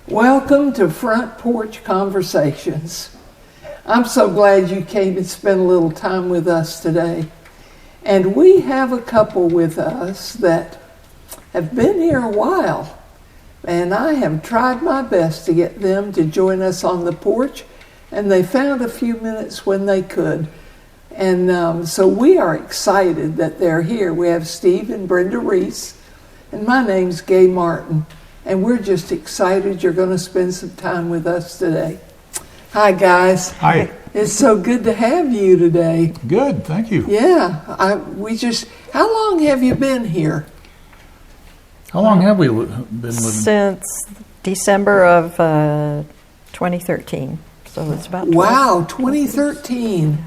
Welcome to Front Porch Conversations. I'm so glad you came and spent a little time with us today. And we have a couple with us that have been here a while. And I have tried my best to get them to join us on the porch. And they found a few minutes when they could. And so we are excited that they're here. We have Steve and Brenda Reas. And my name's Gay Martin. And we're just excited you're going to spend some time with us today. Hi, guys. Hi. It's so good to have you today. Good, thank you. Yeah. How long have you been here? How long have we been living? Since December of 2013. So it's about 12. Wow, 2013.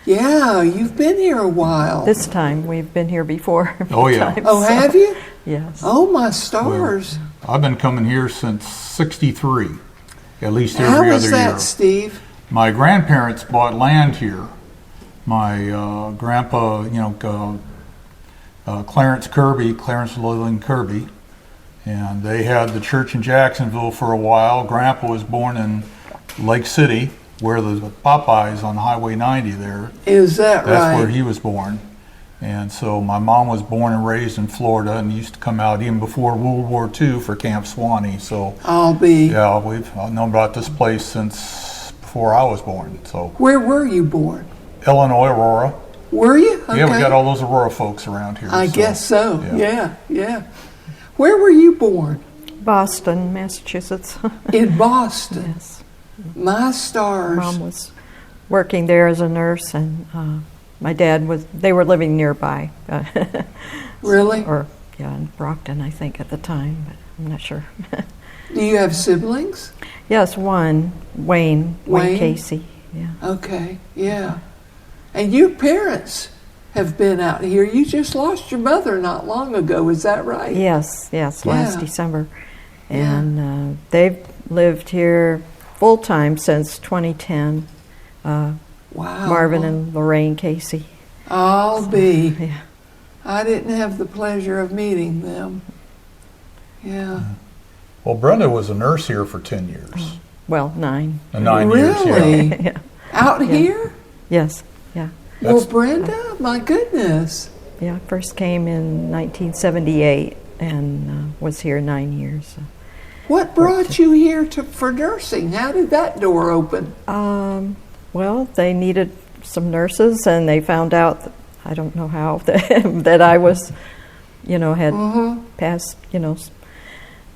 Yeah, you've been here a while. This time. We've been here before. Oh, yeah. Times, Oh, have you? Yes. Oh, my stars. Well, I've been coming here since '63, at least every How other was that, year. Steve? My grandparents bought land here. My grandpa, Clarence Llewellyn Kirby, and they had the church in Jacksonville for a while. Grandpa was born in Lake City, where the Popeyes on Highway 90 there. Is that right? That's where he was born. And so my mom was born and raised in Florida and used to come out even before World War II for Camp Swanee. So yeah, we've known about this place since before I was born. So where were you born? Illinois, Aurora. Were you? Okay. Yeah, we got all those Aurora folks around here. I guess so. Yeah. Where were you born? Boston, Massachusetts. In Boston. Yes. My stars. Mom was working there as a nurse, and my dad they were living nearby. Really? In Brockton, I think, at the time, but I'm not sure. Do you have siblings? Yes, one, Wayne Casey. Yeah. Okay, yeah. And your parents have been out here. You just lost your mother not long ago, is that right? Yes, last December. And they've lived here full-time since 2010. Wow. Marvin and Lorraine Casey. Yeah. I didn't have the pleasure of meeting them. Yeah. Well, Brenda was a nurse here for 10 years. Well, 9. 9 years, yeah. Really? Yeah. Out here? Yes, yeah. Well, Brenda, my goodness. Yeah, first came in 1978 and was here 9 years. What brought you here for nursing? How did that door open? Well, they needed some nurses, and they found out, I don't know how, that I was, had passed,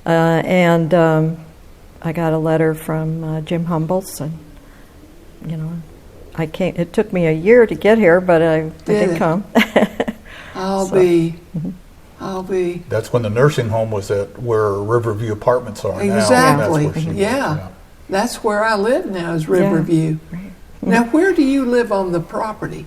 and I got a letter from Jim Humbles, and, I came. It took me a year to get here, but I did come. I'll be. That's when the nursing home was at where Riverview Apartments are now. Exactly. That's where she was, yeah. That's where I live now, is Riverview. Yeah, right. Now, where do you live on the property?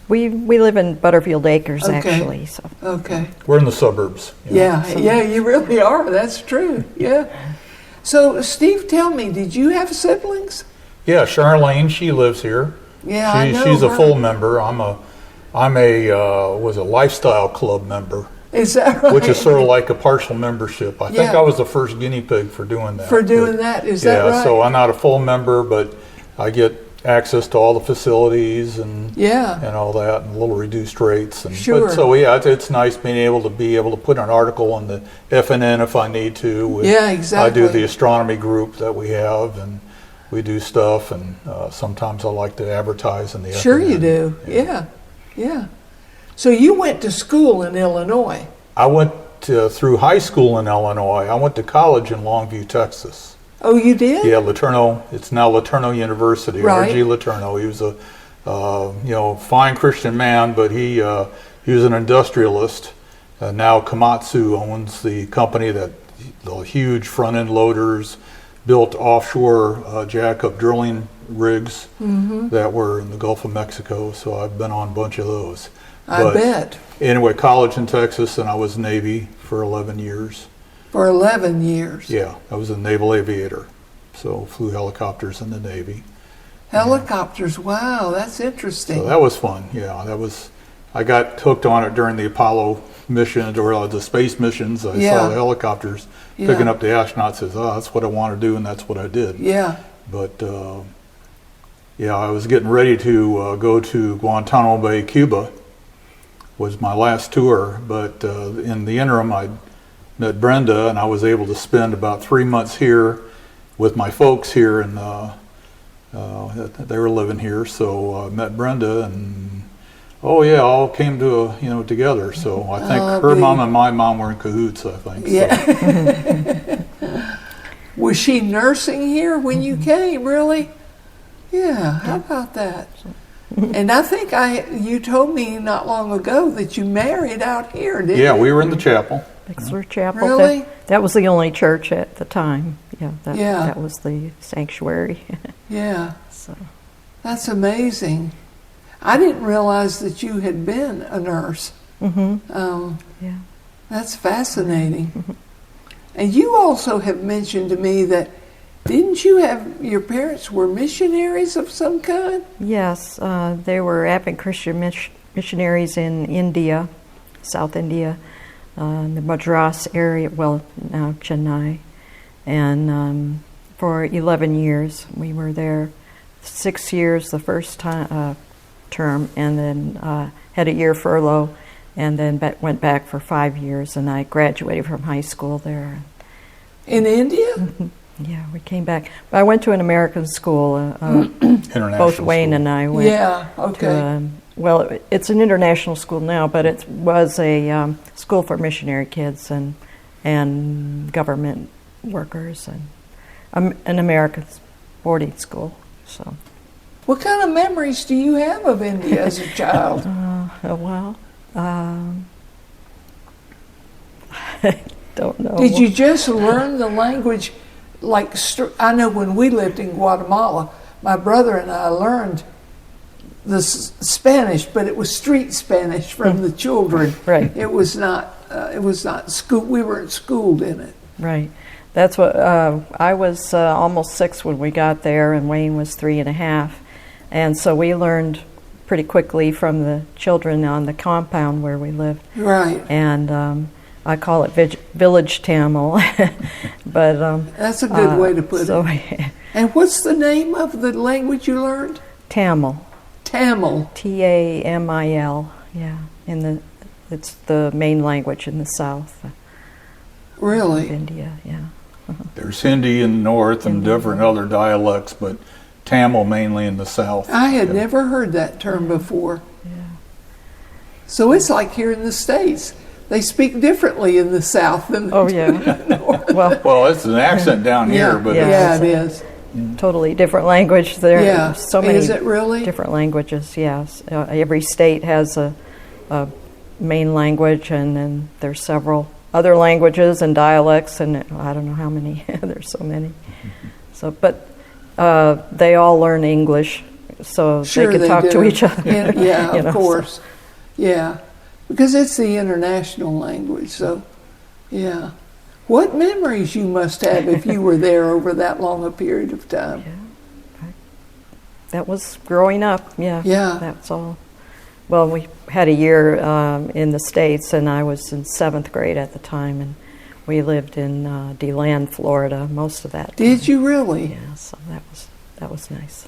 We live in Butterfield Acres, actually. So. Okay. We're in the suburbs. Yeah, you really are. That's true. Yeah. So, Steve, tell me, did you have siblings? Yeah, Charlene, she lives here. Yeah, I know she's her. a full member. I'm a lifestyle club member, Is that right? which is sort of like a partial membership. I think Yeah. I was the first guinea pig for doing that. For doing that, is that Yeah, right? so I'm not a full member, but I get access to all the facilities and all that, and a little reduced rates. And, Sure. But so yeah, it's nice being able to put an article on the FNN if I need to. Yeah, exactly. I do the astronomy group that we have, and we do stuff, and sometimes I like to advertise in the FNN. Sure you do. Yeah. So you went to school in Illinois. I went through high school in Illinois. I went to college in Longview, Texas. Oh, you did? Yeah, Laterno. It's now Laterno University. Right. R.G. Laterno. He was a fine Christian man, but he was an industrialist. Now Komatsu owns the company that the huge front end loaders built offshore jack-up drilling rigs that were in the Gulf of Mexico. So I've been on a bunch of those. I bet. Anyway, college in Texas, and I was Navy for 11 years. For 11 years. Yeah, I was a naval aviator, so flew helicopters in the Navy. Helicopters, wow, that's interesting. So that was fun. Yeah, I got hooked on it during the Apollo missions or the space missions. I saw the helicopters picking up the astronauts. Says, "Oh, that's what I want to do," and that's what I did. Yeah. But I was getting ready to go to Guantanamo Bay, Cuba. Was my last tour, but in the interim, I met Brenda, and I was able to spend about 3 months here with my folks here, and they were living here. So I met Brenda, and all came to together. So I think her mom and my mom were in cahoots. I think. Yeah. Was she nursing here when you came? Really? Yeah. How about that? And I think you told me not long ago that you married out here, didn't you? Yeah, we were in the chapel. Bixler Chapel. Really? That was the only church at the time. Yeah. Yeah. That was the sanctuary. Yeah. So. That's amazing. I didn't realize that you had been a nurse. Yeah. That's fascinating. And you also have mentioned to me that didn't you have your parents were missionaries of some kind? Yes, they were Advent Christian missionaries in India, South India, the Madras area, well, now Chennai. And for 11 years, we were there. 6 years the first term, and then had a year furlough, and then went back for 5 years, and I graduated from high school there. In India? Yeah, we came back. But I went to an American school. International both Wayne school. and I went. Yeah, okay. Well, it's an international school now, but it was a school for missionary kids and government workers, and an American boarding school. So. What kind of memories do you have of India as a child? I don't know. Did you just learn the language? Like, I know when we lived in Guatemala, my brother and I learned the Spanish, but it was street Spanish from the children. Right. It was not. School. We weren't schooled in it. Right. That's what I was almost 6 when we got there, and Wayne was 3.5, and so we learned pretty quickly from the children on the compound where we lived. Right. And I call it village Tamil, but that's a good way to put it. And what's the name of the language you learned? Tamil. Tamil. Tamil. Yeah, it's the main language in the south. Really? Of India. Yeah. There's Hindi in the north and different other dialects, but Tamil mainly in the south. I had never heard that term before. Yeah. So it's like here in the States. They speak differently in the South than in the North. Well, it's an accent down here, but it is. Totally different language. There are so many is it really? different languages, yes. Every state has a main language, and then there's several other languages and dialects, and I don't know how many. There's so many. So, but they all learn English, so they can talk to each other. Yeah, of course. So. Yeah, because it's the international language. So, yeah. What memories you must have if you were there over that long a period of time? Yeah. That was growing up. Yeah. Yeah. That's all. well, we had a year in the States, and I was in 7th grade at the time, and we lived in DeLand, Florida, most of that time. Did you really? Yeah, so that was nice.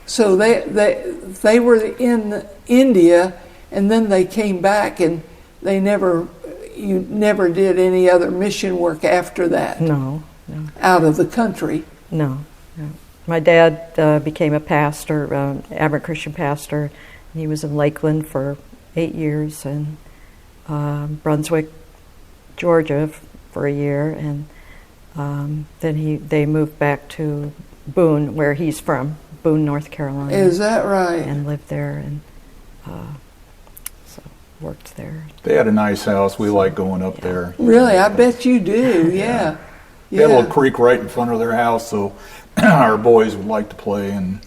So they were in India, and then they came back, and you never did any other mission work after that? No. Out of the country? No. My dad became a pastor, Aberrant Christian pastor. He was in Lakeland for 8 years, and Brunswick, Georgia for a year, and then they moved back to Boone, where he's from, Boone, North Carolina. Is that right? And lived there, and so worked there. They had a nice house. We like going up there. Really? I bet you do, yeah. They had a little creek right in front of their house, so our boys would like to play and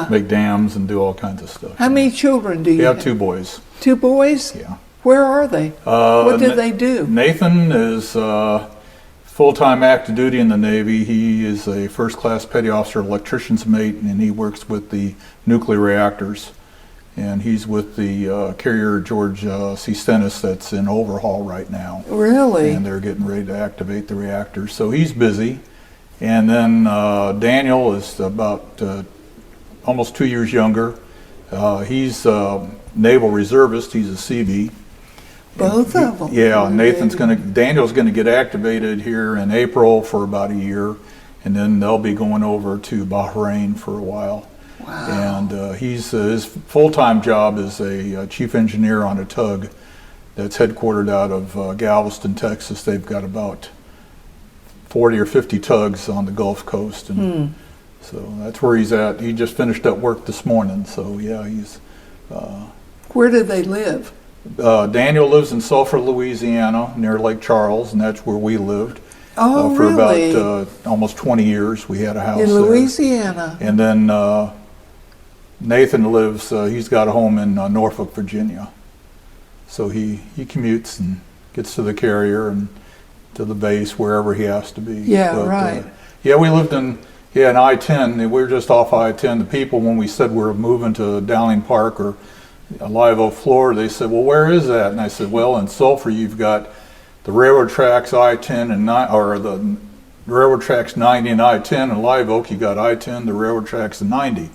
make dams and do all kinds of stuff. How many children do you have? We have 2 boys. 2 boys? Yeah. Where are they? What do they do? Nathan is full-time active duty in the Navy. He is a first-class petty officer, electrician's mate, and he works with the nuclear reactors. And he's with the carrier George C. Stennis that's in overhaul right now. Really? And they're getting ready to activate the reactors. So he's busy. And then Daniel is about almost 2 years younger. He's a naval reservist. He's a Seabee. Both of them? Yeah, Daniel's gonna get activated here in April for about a year, and then they'll be going over to Bahrain for a while. Wow. And his full-time job is a chief engineer on a tug that's headquartered out of Galveston, Texas. They've got about 40 or 50 tugs on the Gulf Coast, and so that's where he's at. He just finished up work this morning, so yeah, he's... Where do they live? Daniel lives in Sulphur, Louisiana, near Lake Charles, and that's where we lived. Oh, for really? about almost 20 years. We had a house in there. Louisiana. And then Nathan lives, he's got a home in Norfolk, Virginia. So he commutes and gets to the carrier and to the base, wherever he has to be. Yeah, right. Yeah, we lived in I-10. We were just off I-10. The people, when we said we were moving to Dowling Park or Live Oak, Florida, they said, well, where is that? And I said, well, in Sulphur, you've got the railroad tracks I-10 and the railroad tracks 90 and I-10, and Live Oak, you got I-10, the railroad tracks 90.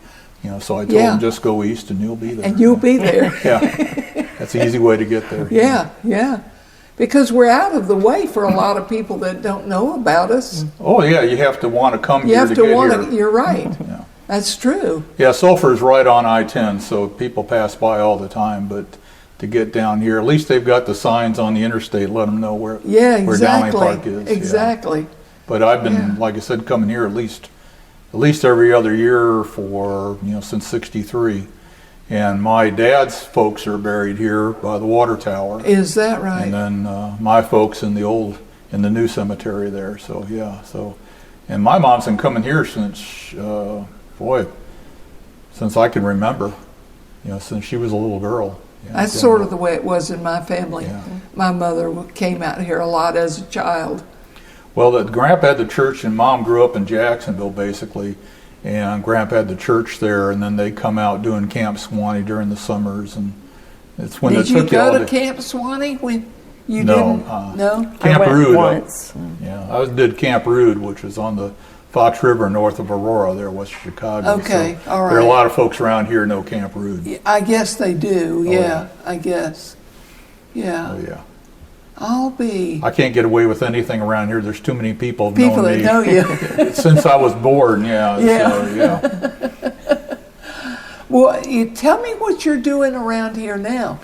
So I told them, just go east and you'll be there. And you'll be there. Yeah, that's an easy way to get there. Yeah. Because we're out of the way for a lot of people that don't know about us. Oh yeah, you have to want to come here to get here. You're right. Yeah. That's true. Yeah, Sulphur is right on I-10, so people pass by all the time, but to get down here, at least they've got the signs on the interstate, let them know where Dowling Park is. Exactly. Yeah. But I've been, like I said, coming here at least every other year for, since '63. And my dad's folks are buried here by the water tower. Is that right? And then my folks in the new cemetery there. So yeah, and my mom's been coming here since, since I can remember, since she was a little girl. That's sort of the way it was in my family. Yeah. My mother came out here a lot as a child. Well, Grandpa had the church, and Mom grew up in Jacksonville, basically. And Grandpa had the church there, and then they come out doing Camp Swanee during the summers, and it's when Did you go to Camp Swanee when you didn't? No. Camp I went Rude. once. Yeah, I did Camp Rude, which was on the Fox River north of Aurora, there, west Chicago. Okay, so all right. There are a lot of folks around here know Camp Rude. I guess they do. Yeah. I guess. Yeah. Oh yeah. I can't get away with anything around here. There's too many people that me. know you. Since I was born, Yeah. Well, tell me what you're doing around here now.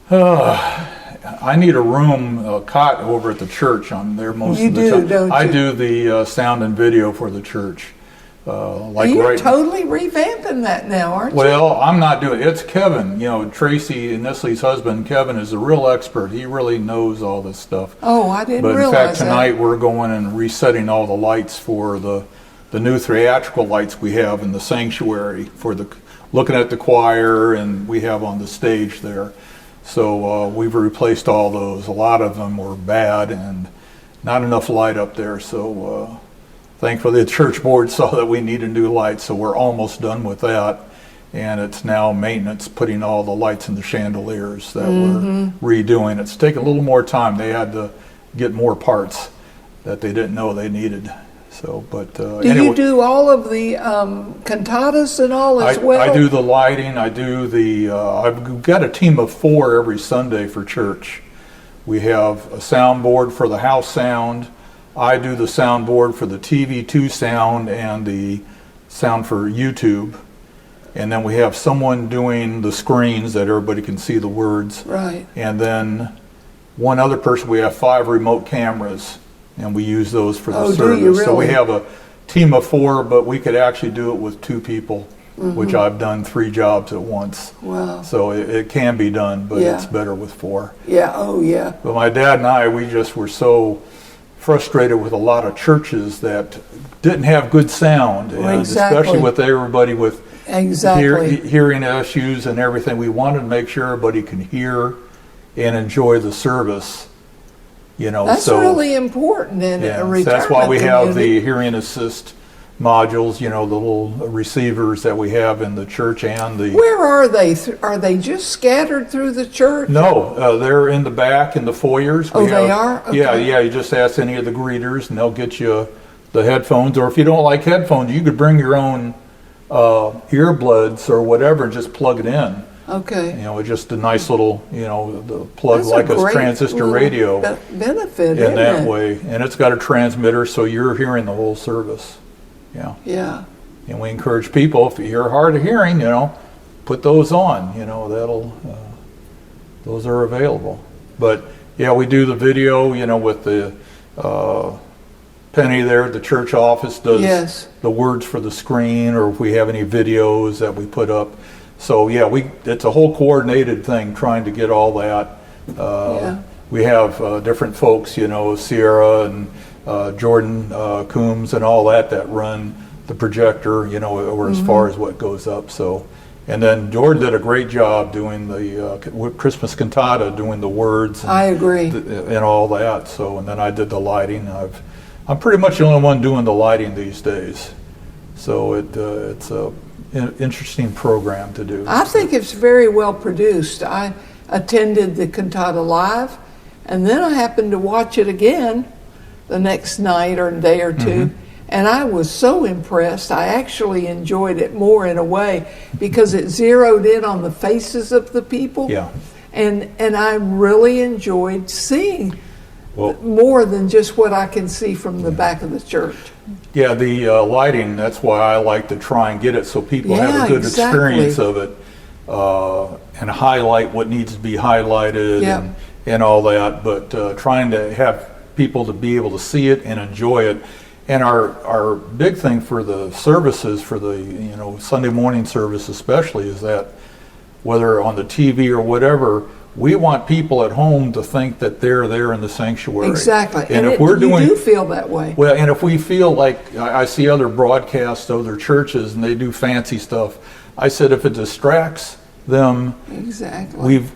I need a room, a cot over at the church. I'm there most of the time. Don't you? I do the sound and video for the church. You're totally revamping that now, aren't you? Well, I'm not doing it. It's Kevin. Tracy, Nestle's husband, Kevin, is a real expert. He really knows all this stuff. Oh, I didn't realize that. But in fact, tonight we're going and resetting all the lights for the new theatrical lights we have in the sanctuary for looking at the choir, and we have on the stage there. So we've replaced all those. A lot of them were bad and not enough light up there. So thankfully the church board saw that we needed new lights, so we're almost done with that. and it's now maintenance, putting all the lights in the chandeliers that we're redoing. It's taken a little more time. They had to get more parts that they didn't know they needed. So, but anyway, you do all of the cantatas and all as well? I do the lighting. I do the. I've got a team of 4 every Sunday for church. We have a soundboard for the house sound. I do the soundboard for the TV2 sound and the sound for YouTube. And then we have someone doing the screens that everybody can see the words. Right. And then one other person. We have 5 remote cameras, and we use those for the service. Do you really? So we have a team of 4, but we could actually do it with 2 people, which I've done 3 jobs at once. Wow. So it can be done, but it's better with 4. Yeah, oh yeah. But my dad and I, we just were so frustrated with a lot of churches that didn't have good sound, and especially with everybody with hearing issues and everything. We wanted to make sure everybody can hear and enjoy the service. That's really important in a retirement that's why we have community. the hearing assist modules, the little receivers that we have in the church and the... Where are they? Are they just scattered through the church? No, they're in the back in the foyers. They are? Okay. Yeah, you just ask any of the greeters and they'll get you the headphones. Or if you don't like headphones, you could bring your own earbuds or whatever and just plug it in. Okay. It's just a nice little, the plug. That's like a transistor radio. Benefit in that way. And it's got a transmitter, so you're hearing the whole service. Yeah. Yeah. And we encourage people, if you're hard of hearing, put those on. Those are available. But yeah, we do the video, with the Penny there at the church office does the words for the screen, or if we have any videos that we put up. So yeah, it's a whole coordinated thing trying to get all that. We have different folks, Sierra and Jordan Coombs and all that run the projector, or as far as what goes up. So, and then Jordan did a great job doing the Christmas cantata, doing the words. I agree. And all that. So, and then I did the lighting. I'm pretty much the only one doing the lighting these days. So it's an interesting program to do. I think it's very well produced. I attended the cantata live, and then I happened to watch it again the next night or day or two, and I was so impressed. I actually enjoyed it more in a way because it zeroed in on the faces of the people. Yeah. And I really enjoyed seeing more than just what I can see from the back of the church. Yeah, the lighting, that's why I like to try and get it so people have a good experience of it, and highlight what needs to be highlighted and all that, but trying to have people to be able to see it and enjoy it. And our big thing for the services, for the Sunday morning service especially, is that whether on the TV or whatever, we want people at home to think that they're there in the sanctuary. Exactly. And if you do feel that way. Well, and if we feel like, I see other broadcasts of other churches and they do fancy stuff, I said if it distracts them,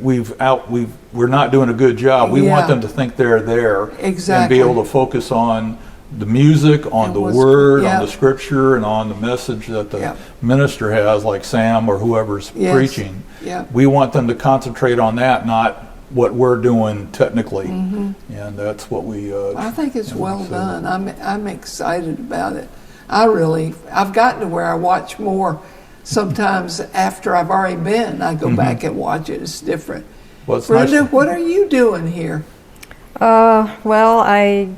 we're not doing a good job. We want them to think they're there and be able to focus on the music, on the word, on the scripture, and on the message that the minister has, like Sam or whoever's preaching. We want them to concentrate on that, not what we're doing technically. And that's what we I think it's well done. I'm excited about it. I've gotten to where I watch more sometimes after I've already been. I go back and watch it. It's different. Well, it's Brenda, nice. what are you doing here? Well, I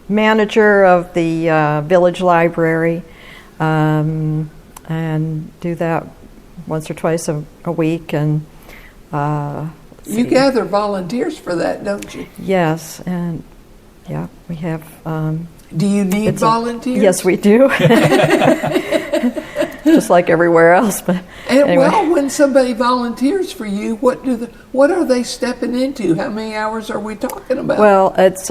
manager of the village library, and do that once or twice a week. And you gather volunteers for that, don't you? Yes, and we have. Do you need volunteers? Yes, we do. Just like everywhere else, but anyway. Well, when somebody volunteers for you, what are they stepping into? How many hours are we talking about? Well, it's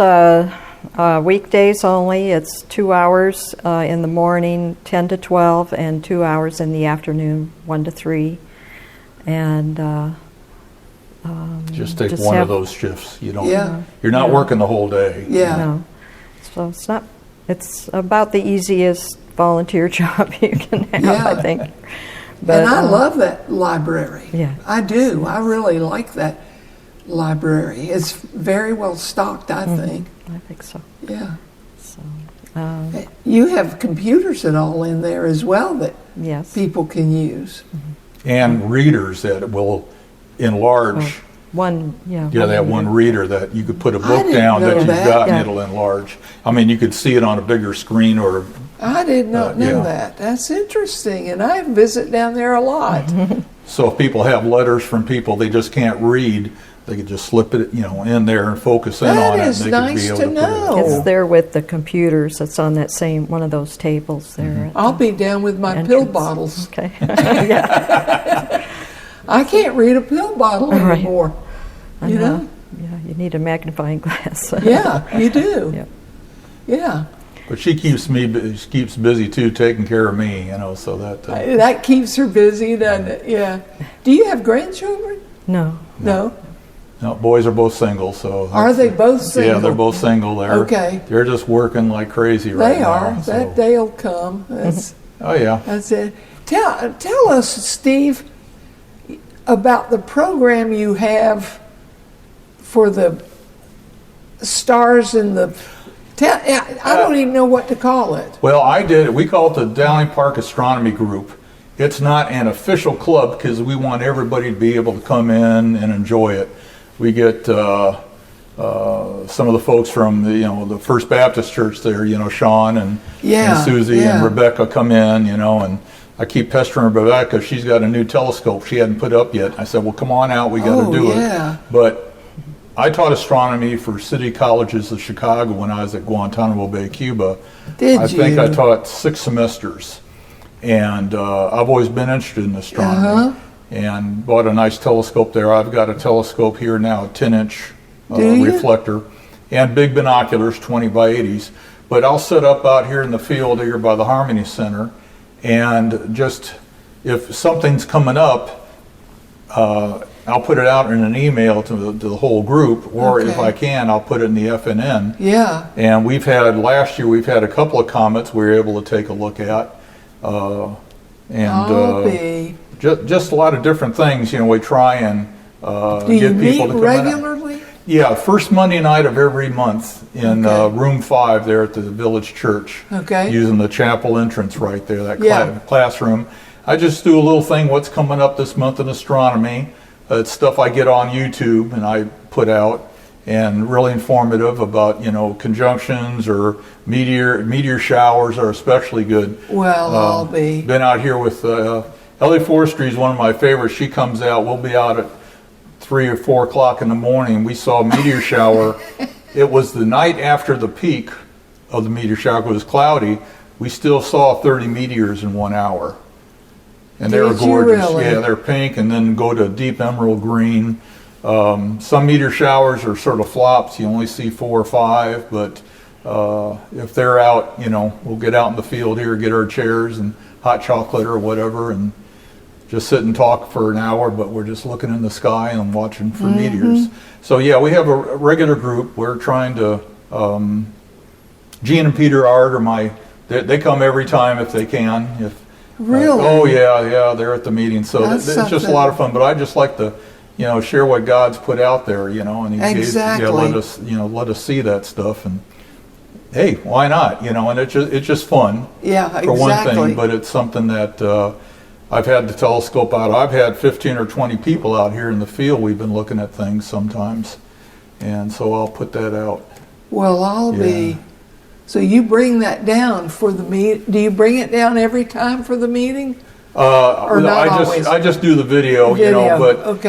weekdays only. It's 2 hours in the morning, 10 to 12, and 2 hours in the afternoon, 1 to 3. And just take one of those shifts. You don't. You're not working the whole day. Yeah. No. So it's not. It's about the easiest volunteer job you can have, I think. But, and I love that library. Yeah. I do. I really like that library. It's very well stocked, I think. I think so. Yeah. So, You have computers and all in there as well that yes. people can use. And readers that will enlarge. One, yeah. Yeah, that one reader that you could put a book didn't down know that you've that. got and Yeah. it'll enlarge. I mean, you could see it on a bigger screen or. I did not know yeah. that. That's interesting, and I visit down there a lot. So if people have letters from people they just can't read, they could just slip it, in there and focus in That on it. is And they nice could to be able know. put it. It's there with the computers. It's on that same one of those tables there. at I'll the be down with my pill entrance. bottles. Okay. Yeah. I can't read a pill bottle Right. anymore. You know? Yeah. You need a magnifying glass. Yeah, you do. Yep. Yeah. But she keeps busy too, taking care of me, so that. That keeps her busy, doesn't it? Yeah. Do you have grandchildren? No. No. No, boys are both single, so. Are they both single? Yeah, they're both single. Okay. They're just working like crazy right They now. are. so- That day'll come. That's Oh yeah. that's it. Tell us, Steve, about the program you have for the stars in the. I don't even know what to call it. Well, I did. We call it the Dowling Park Astronomy Group. It's not an official club because we want everybody to be able to come in and enjoy it. We get some of the folks from the First Baptist Church there, Sean and Susie and Rebecca come in, and I keep pestering Rebecca. She's got a new telescope she hadn't put up yet. I said, well, come on out. We got to do it. But I taught astronomy for city colleges of Chicago when I was at Guantanamo Bay, Cuba. I think I taught 6 semesters. And I've always been interested in astronomy and bought a nice telescope there. I've got a telescope here now, a 10-inch reflector, and big binoculars, 20 by 80s. But I'll set up out here in the field here by the Harmony Center, and just if something's coming up, I'll put it out in an email to the whole group, or if I can, I'll put it in the FNN. Yeah. And last year we've had a couple of comets we were able to take a look at. Just a lot of different things, we try and get people to come regularly? in. Yeah, first Monday night of every month in room 5 there at the village church. Okay. Using the chapel entrance right there, that classroom. I just do a little thing, what's coming up this month in astronomy. It's stuff I get on YouTube and I put out, and really informative about, conjunctions or meteor showers are especially good. Well, I'll be. Been out here with Ellie Forestry is one of my favorites. She comes out. We'll be out at 3 or 4 o'clock in the morning. We saw a meteor shower. It was the night after the peak of the meteor shower. It was cloudy. We still saw 30 meteors in 1 hour. And they were gorgeous. Really? Yeah, they're pink and then go to deep emerald green. Some meteor showers are sort of flops. You only see 4 or 5, but if they're out, we'll get out in the field here, get our chairs and hot chocolate or whatever, and just sit and talk for an hour, but we're just looking in the sky and watching for meteors. So yeah, we have a regular group. We're trying to, Gene and Peter Art are they come every time if they can. Really? Oh yeah, they're at the meeting. So it's just a lot of fun, but I just like to, share what God's put out there, and He let us see that stuff, and hey, why not, and it's just fun. Yeah, for one thing, but it's something that I've had the telescope out. I've had 15 or 20 people out here in the field. We've been looking at things sometimes, and so I'll put that out. Well, I'll be. So you bring that down for the meet? Do you bring it down every time for the meeting? Or not always? I just do the video, but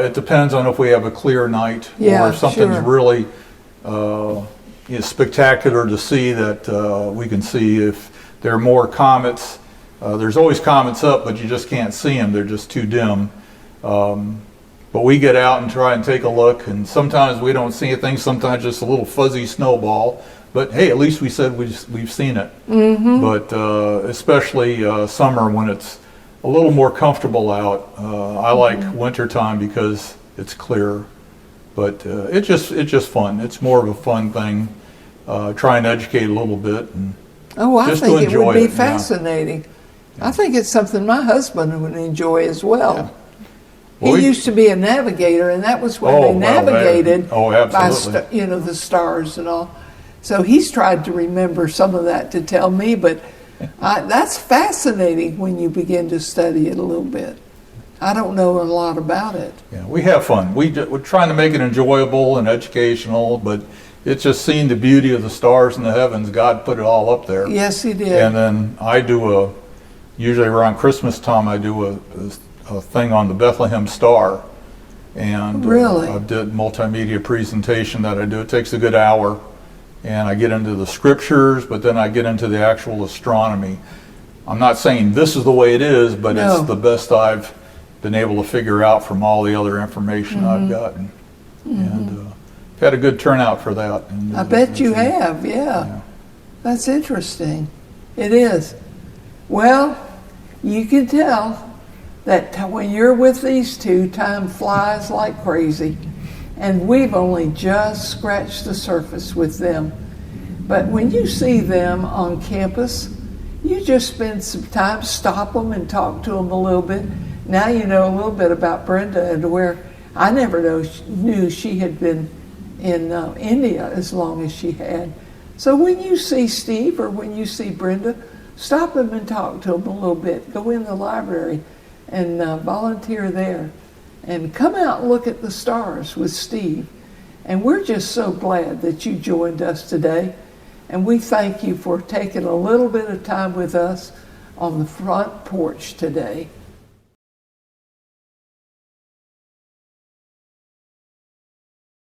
it depends on if we have a clear night or if something's really spectacular to see that we can see. If there are more comets, there's always comets up, but you just can't see them. They're just too dim. But we get out and try and take a look, and sometimes we don't see anything. Sometimes just a little fuzzy snowball. But hey, at least we said we've seen it. Mm-hmm. But especially summer when it's a little more comfortable out. I like wintertime because it's clear. But it's just fun. It's more of a fun thing. Trying to educate a little bit and I just think to enjoy it would be fascinating. I think it's something my husband would enjoy as well. Yeah. Well, He used to be a navigator, and that was when they navigated absolutely. by the stars and all. So he's tried to remember some of that to tell me, but that's fascinating when you begin to study it a little bit. I don't know a lot about it. Yeah, we have fun. We're trying to make it enjoyable and educational, but it's just seeing the beauty of the stars in the heavens. God put it all up there. Yes, He did. And then I do usually around Christmas time, I do a thing on the Bethlehem Star. And really? I did multimedia presentation that I do. It takes a good hour. And I get into the scriptures, but then I get into the actual astronomy. I'm not saying this is the way it is, but it's the best I've been able to figure out from all the other information I've gotten. And I've had a good turnout for that. And I bet you have, yeah. That's interesting. It is. Well, you can tell that when you're with these two, time flies like crazy. And we've only just scratched the surface with them. But when you see them on campus, you just spend some time, stop them and talk to them a little bit. Now you know a little bit about Brenda, and where I never knew she had been in India as long as she had. So when you see Steve or when you see Brenda, stop them and talk to them a little bit. Go in the library and volunteer there. And come out and look at the stars with Steve. And we're just so glad that you joined us today. And we thank you for taking a little bit of time with us on the front porch today.